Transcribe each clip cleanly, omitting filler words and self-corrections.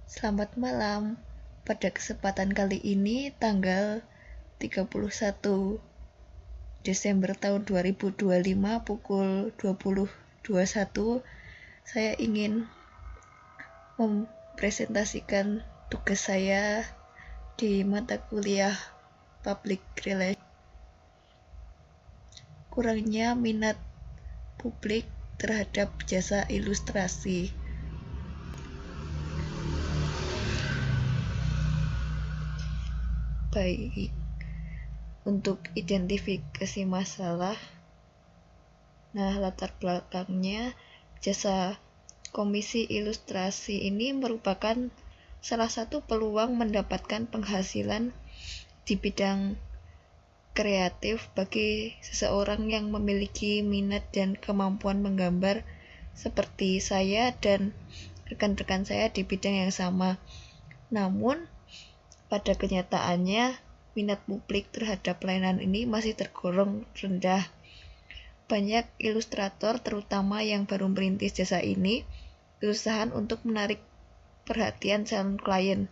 Selamat malam. Pada kesempatan kali ini tanggal 31 Desember tahun 2025 pukul 20.21 saya ingin mempresentasikan tugas saya di mata kuliah Public Relations. Kurangnya minat publik terhadap jasa ilustrasi. Baik, untuk identifikasi masalah. Nah, latar belakangnya jasa komisi ilustrasi ini merupakan salah satu peluang mendapatkan penghasilan di bidang kreatif bagi seseorang yang memiliki minat dan kemampuan menggambar seperti saya dan rekan-rekan saya di bidang yang sama. Namun, pada kenyataannya, minat publik terhadap layanan ini masih tergolong rendah. Banyak ilustrator, terutama yang baru merintis jasa ini, berusaha untuk menarik perhatian calon klien.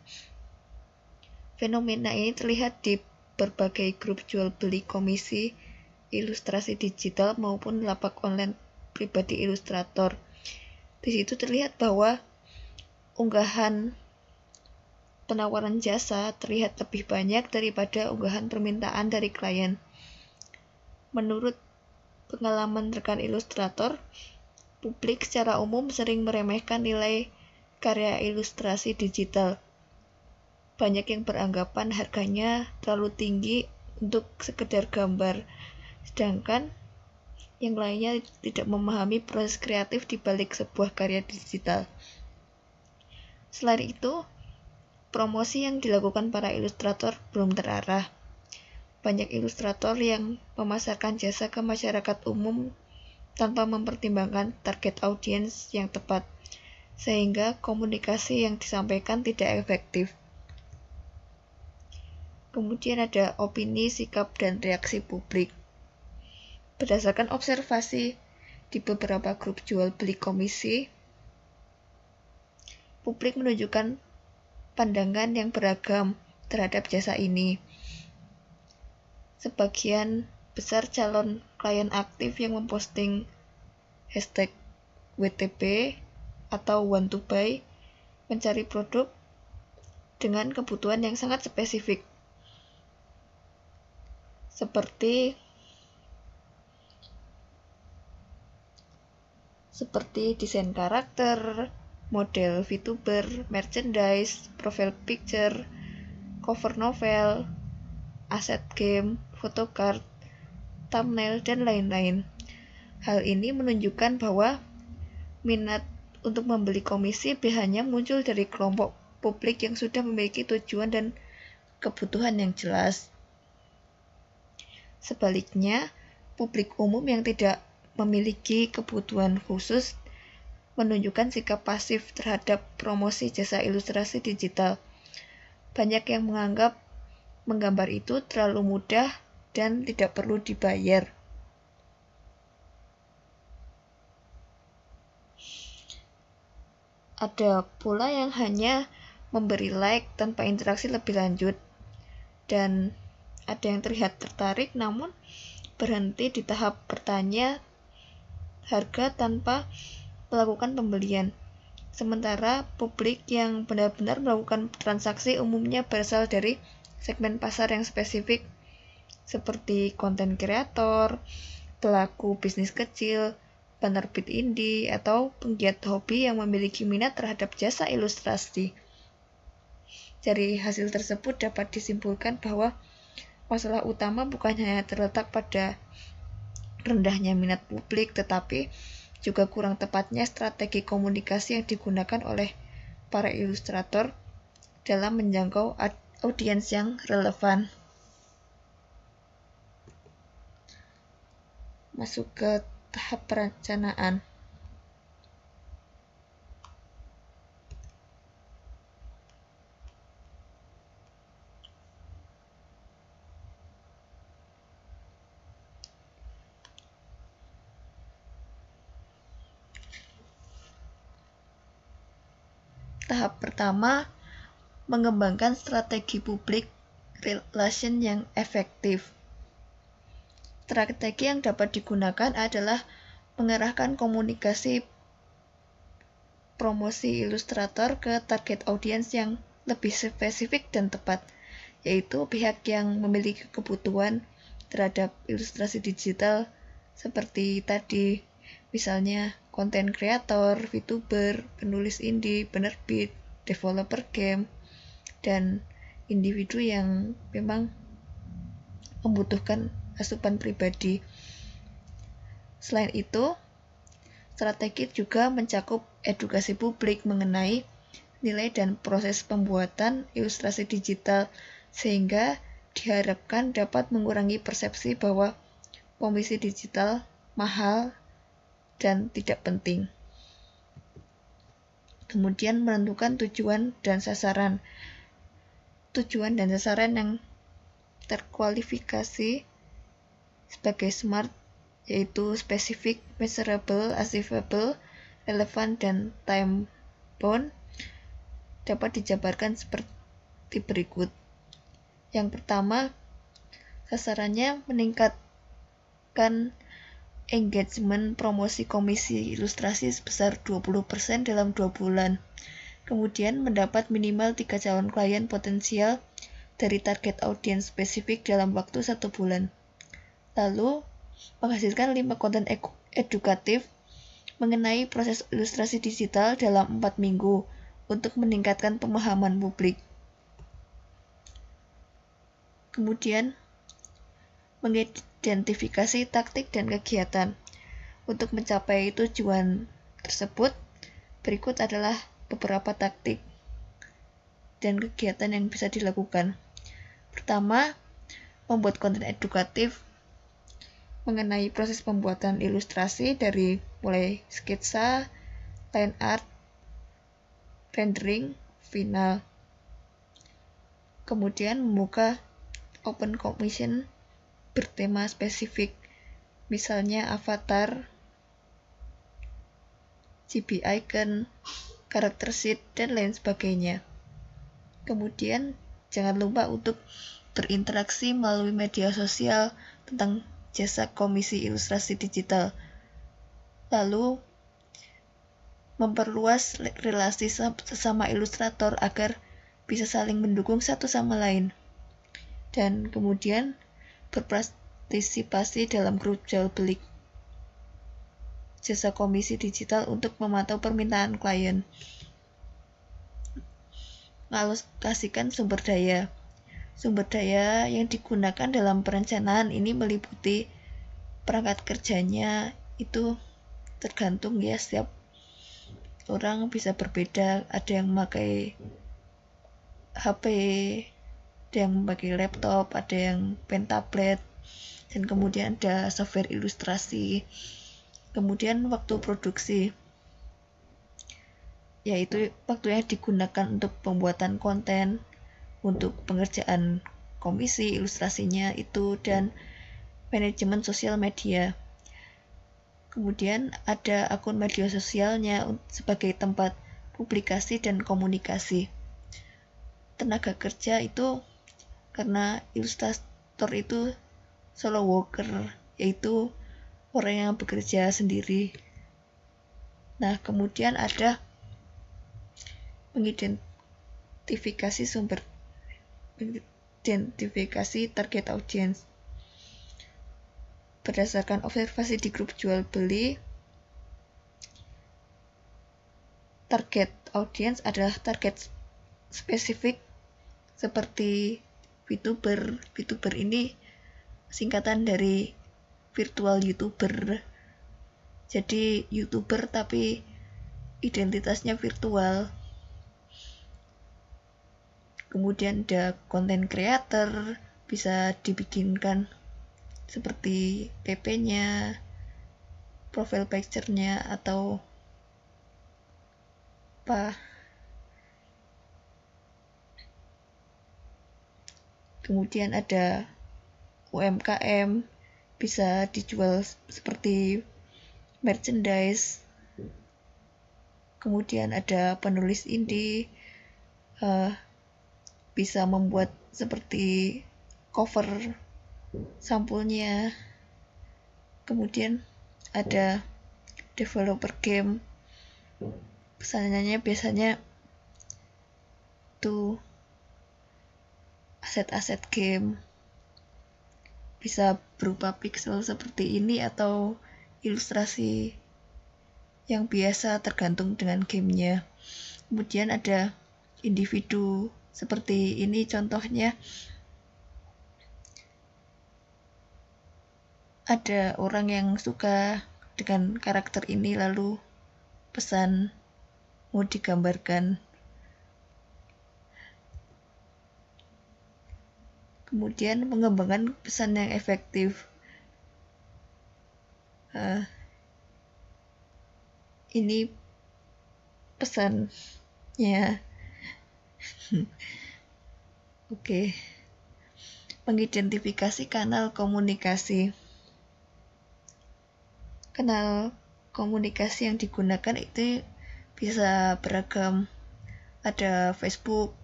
Fenomena ini terlihat di berbagai grup jual beli komisi ilustrasi digital maupun lapak online pribadi ilustrator. Di situ terlihat bahwa unggahan penawaran jasa terlihat lebih banyak daripada unggahan permintaan dari klien. Menurut pengalaman rekan ilustrator, publik secara umum sering meremehkan nilai karya ilustrasi digital. Banyak yang beranggapan harganya terlalu tinggi untuk sekedar gambar, sedangkan yang lainnya tidak memahami proses kreatif di balik sebuah karya digital. Selain itu, promosi yang dilakukan para ilustrator belum terarah. Banyak ilustrator yang memasarkan jasa ke masyarakat umum tanpa mempertimbangkan target audiens yang tepat, sehingga komunikasi yang disampaikan tidak efektif. Kemudian ada opini, sikap, dan reaksi publik. Berdasarkan observasi di beberapa grup jual beli komisi, publik menunjukkan pandangan yang beragam terhadap jasa ini. Sebagian besar calon klien aktif yang memposting hashtag WTB atau want to buy mencari produk dengan kebutuhan yang sangat spesifik, seperti desain karakter, model VTuber, merchandise, profile picture, cover novel, aset game, photocard, thumbnail, dan lain-lain. Hal ini menunjukkan bahwa minat untuk membeli komisi hanya muncul dari kelompok publik yang sudah memiliki tujuan dan kebutuhan yang jelas. Sebaliknya, publik umum yang tidak memiliki kebutuhan khusus menunjukkan sikap pasif terhadap promosi jasa ilustrasi digital. Banyak yang menganggap menggambar itu terlalu mudah dan tidak perlu dibayar. Ada pula yang hanya memberi like tanpa interaksi lebih lanjut, dan ada yang terlihat tertarik namun berhenti di tahap bertanya harga tanpa melakukan pembelian. Sementara publik yang benar-benar melakukan transaksi umumnya berasal dari segmen pasar yang spesifik, seperti konten kreator, pelaku bisnis kecil, penerbit indie, atau penggiat hobi yang memiliki minat terhadap jasa ilustrasi. Dari hasil tersebut dapat disimpulkan bahwa masalah utama bukan hanya terletak pada rendahnya minat publik, tetapi juga kurang tepatnya strategi komunikasi yang digunakan oleh para ilustrator dalam menjangkau audiens yang relevan. Masuk ke tahap perencanaan. Tahap pertama, mengembangkan strategi public relation yang efektif. Strategi yang dapat digunakan adalah mengarahkan komunikasi promosi ilustrator ke target audiens yang lebih spesifik dan tepat, yaitu pihak yang memiliki kebutuhan terhadap ilustrasi digital seperti tadi, misalnya konten kreator, VTuber, penulis indie, penerbit, developer game, dan individu yang memang membutuhkan asupan pribadi. Selain itu, strategi juga mencakup edukasi publik mengenai nilai dan proses pembuatan ilustrasi digital, sehingga diharapkan dapat mengurangi persepsi bahwa komisi digital mahal dan tidak penting. Kemudian menentukan tujuan dan sasaran. Tujuan dan sasaran yang terkualifikasi sebagai SMART, yaitu specific, measurable, achievable, relevant, dan time bound, dapat dijabarkan seperti berikut. Yang pertama, sasarannya meningkatkan engagement promosi komisi ilustrasi sebesar 20% dalam 2 bulan. Kemudian mendapat minimal 3 calon klien potensial dari target audiens spesifik dalam waktu 1 bulan. Lalu, menghasilkan 5 konten edukatif mengenai proses ilustrasi digital dalam 4 minggu untuk meningkatkan pemahaman publik. Kemudian, mengidentifikasi taktik dan kegiatan. Untuk mencapai tujuan tersebut, berikut adalah beberapa taktik dan kegiatan yang bisa dilakukan. Pertama, membuat konten edukatif mengenai proses pembuatan ilustrasi dari mulai sketsa, line art, rendering, final. Kemudian membuka open commission bertema spesifik, misalnya avatar, chibi icon, karakter sheet, dan lain sebagainya. Kemudian jangan lupa untuk berinteraksi melalui media sosial tentang jasa komisi ilustrasi digital. Lalu memperluas relasi sesama ilustrator agar bisa saling mendukung satu sama lain. Dan kemudian berpartisipasi dalam grup jual beli jasa komisi digital untuk memantau permintaan klien. Mengalokasikan sumber daya. Sumber daya yang digunakan dalam perencanaan ini meliputi perangkat kerjanya, itu tergantung ya, setiap orang bisa berbeda. Ada yang memakai HP, ada yang memakai laptop, ada yang pen tablet, dan kemudian ada software ilustrasi. Kemudian waktu produksi, yaitu waktu yang digunakan untuk pembuatan konten, untuk pengerjaan komisi ilustrasinya itu, dan manajemen sosial media. Kemudian ada akun media sosialnya sebagai tempat publikasi dan komunikasi. Tenaga kerja itu, karena ilustrator itu solo worker, yaitu orang yang bekerja sendiri. Nah, kemudian ada mengidentifikasi target audiens. Berdasarkan observasi di grup jual beli, target audiens adalah target spesifik seperti VTuber. VTuber ini singkatan dari virtual YouTuber. Jadi YouTuber tapi identitasnya virtual. Kemudian ada konten creator, bisa dibikinkan seperti PP-nya, profile picture-nya, atau apa. Kemudian ada UMKM, bisa dijual seperti merchandise. Kemudian ada penulis indie, bisa membuat seperti cover sampulnya. Kemudian ada developer game, pesanannya biasanya tuh aset-aset game, bisa berupa pixel seperti ini atau ilustrasi yang biasa tergantung dengan gamenya. Kemudian ada individu seperti ini contohnya, ada orang yang suka dengan karakter ini lalu pesan mau digambarkan. Kemudian mengembangkan pesan yang efektif. Ini pesannya. Oke. Mengidentifikasi kanal komunikasi. Kanal komunikasi yang digunakan itu bisa beragam. Ada Facebook.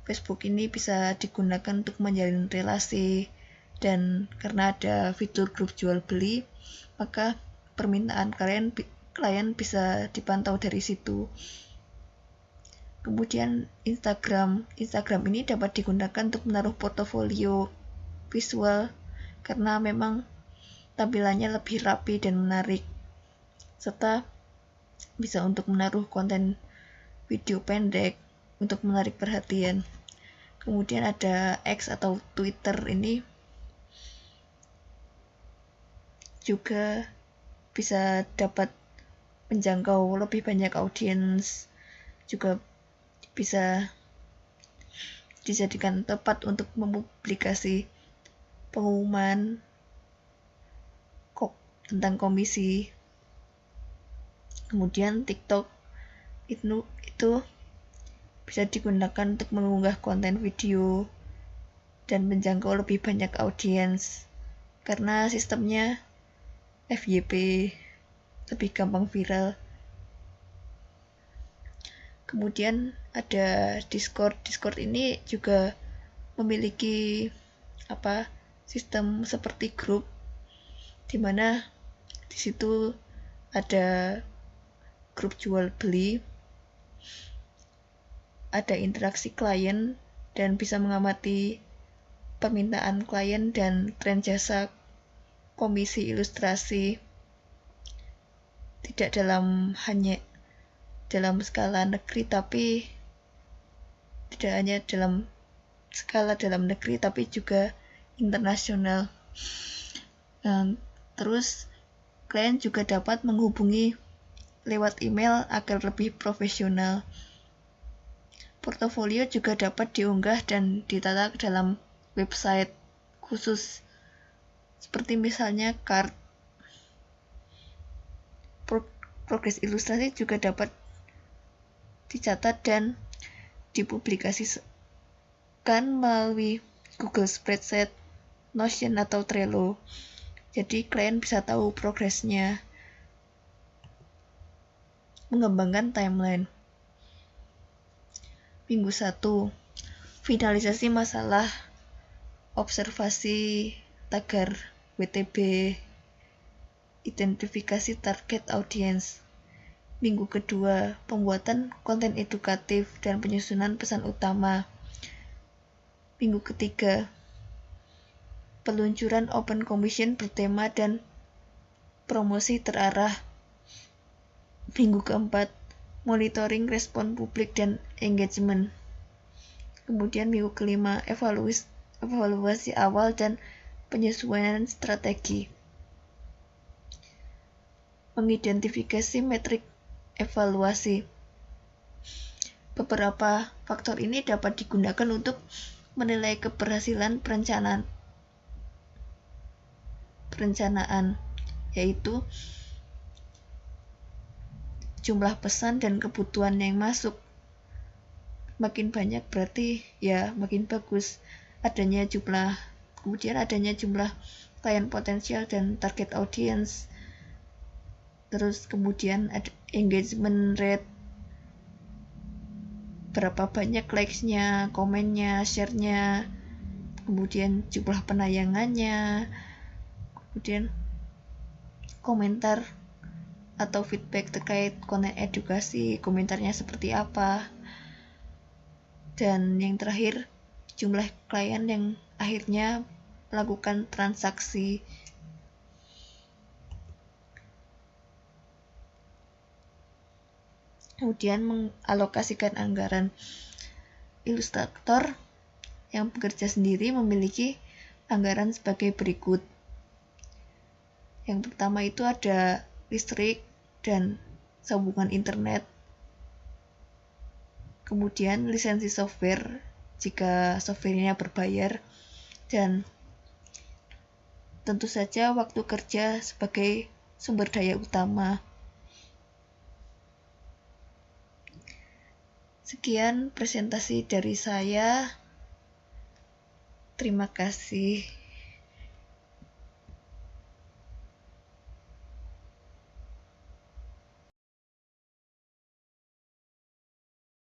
Facebook ini bisa digunakan untuk menjalin relasi, dan karena ada fitur grup jual beli, maka permintaan klien bisa dipantau dari situ. Kemudian Instagram ini dapat digunakan untuk menaruh portofolio visual karena memang tampilannya lebih rapi dan menarik, serta bisa untuk menaruh konten video pendek untuk menarik perhatian. Kemudian ada X atau Twitter, ini juga bisa dapat menjangkau lebih banyak audiens, juga bisa dijadikan tempat untuk mempublikasi pengumuman tentang komisi. Kemudian TikTok itu bisa digunakan untuk mengunggah konten video dan menjangkau lebih banyak audiens karena sistemnya FYP, lebih gampang viral. Kemudian ada Discord ini juga memiliki sistem seperti grup, di mana di situ ada grup jual beli, ada interaksi klien dan bisa mengamati permintaan klien dan tren jasa komisi ilustrasi, tidak hanya dalam skala negeri, tapi tidak hanya dalam skala dalam negeri tapi juga internasional. Terus klien juga dapat menghubungi lewat email agar lebih profesional. Portofolio juga dapat diunggah dan ditata ke dalam website khusus, seperti misalnya card. Progres ilustrasi juga dapat dicatat dan dipublikasikan melalui Google Spreadsheet, Notion atau Trello. Jadi klien bisa tahu progresnya. Mengembangkan timeline. Minggu 1, finalisasi masalah, observasi tagar WTB, identifikasi target audiens. Minggu kedua, pembuatan konten edukatif dan penyusunan pesan utama. Minggu ketiga, peluncuran open commission bertema dan promosi terarah. Minggu keempat, monitoring respon publik dan engagement. Kemudian minggu kelima, evaluasi awal dan penyesuaian strategi. Mengidentifikasi metrik evaluasi. Beberapa faktor ini dapat digunakan untuk menilai keberhasilan perencanaan, yaitu jumlah pesan dan kebutuhan yang masuk. Makin banyak berarti ya makin bagus kemudian adanya jumlah klien potensial dan target audience. Terus kemudian ada engagement rate, berapa banyak likes-nya, komennya, share-nya, kemudian jumlah penayangannya, kemudian komentar atau feedback terkait konten edukasi, komentarnya seperti apa, dan yang terakhir jumlah klien yang akhirnya melakukan transaksi. Kemudian mengalokasikan anggaran. Ilustrator yang bekerja sendiri memiliki anggaran sebagai berikut. Yang pertama itu ada listrik dan sambungan internet. Kemudian lisensi software jika softwarenya berbayar, dan tentu saja waktu kerja sebagai sumber daya utama. Sekian presentasi dari saya. Terima kasih.